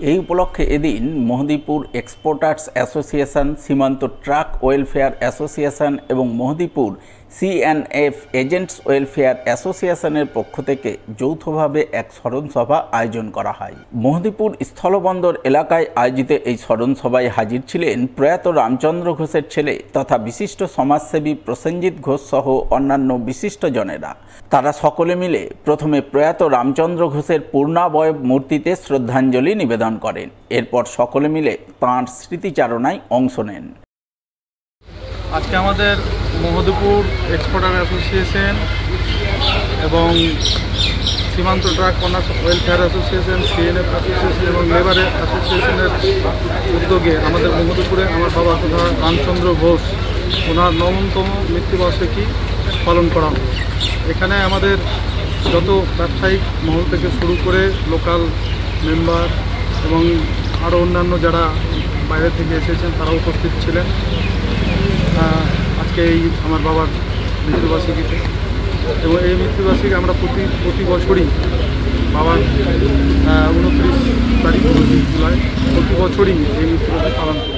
এই উপলক্ষে এদিন মেহেদীপুর এক্সপোর্টার্স অ্যাসোসিয়েশন, সীমান্ত ট্রাক ওয়েলফেয়ার অ্যাসোসিয়েশন এবং মেহেদীপুর সিএনএফ এজেন্টস ওয়েলফেয়ার অ্যাসোসিয়েশনের পক্ষ থেকে যৌথভাবে এক স্মরণসভা আয়োজন করা হয়। মেহেদীপুর স্থলবন্দর এলাকায় আয়োজিত এই স্মরণসভায় হাজির ছিলেন প্রয়াত রামচন্দ্র ঘোষের ছেলে তথা বিশিষ্ট সমাজসেবী প্রসেনজিৎ ঘোষ সহ অন্যান্য বিশিষ্টজনেরা। তারা সকলে মিলে প্রথমে প্রয়াত রামচন্দ্র ঘোষের পূর্ণাবয়ব মূর্তিতে শ্রদ্ধাঞ্জলি নিবেদন করেন। এরপর সকলে মিলে তাঁর স্মৃতিচারণায় অংশ নেন। আজকে আমাদের মেহেদীপুর এক্সপোর্টার অ্যাসোসিয়েশন এবং সীমান্ত truck owners welfare association, CNF association এবং লেবার অ্যাসোসিয়েশনের উদ্যোগে আমাদের মেহেদীপুরে আমার বাবা তথা রামচন্দ্র ঘোষ ওনার ৯তম মৃত্যুবার্ষিকী পালন করা হয়। এখানে আমাদের যত ব্যবসায়িক মহল থেকে শুরু করে লোকাল মেম্বার এবং আরও অন্যান্য যারা বাইরে থেকে এসেছেন তারা উপস্থিত ছিলেন আজকে এই আমার বাবার মৃত্যুবার্ষিকীতে। এবং এই মৃত্যুবার্ষিকী আমরা প্রতি বছরই বাবার 29 তারিখ জুলাই প্রতি বছরই এই মৃত্যুবার্ষিকী পালন করি।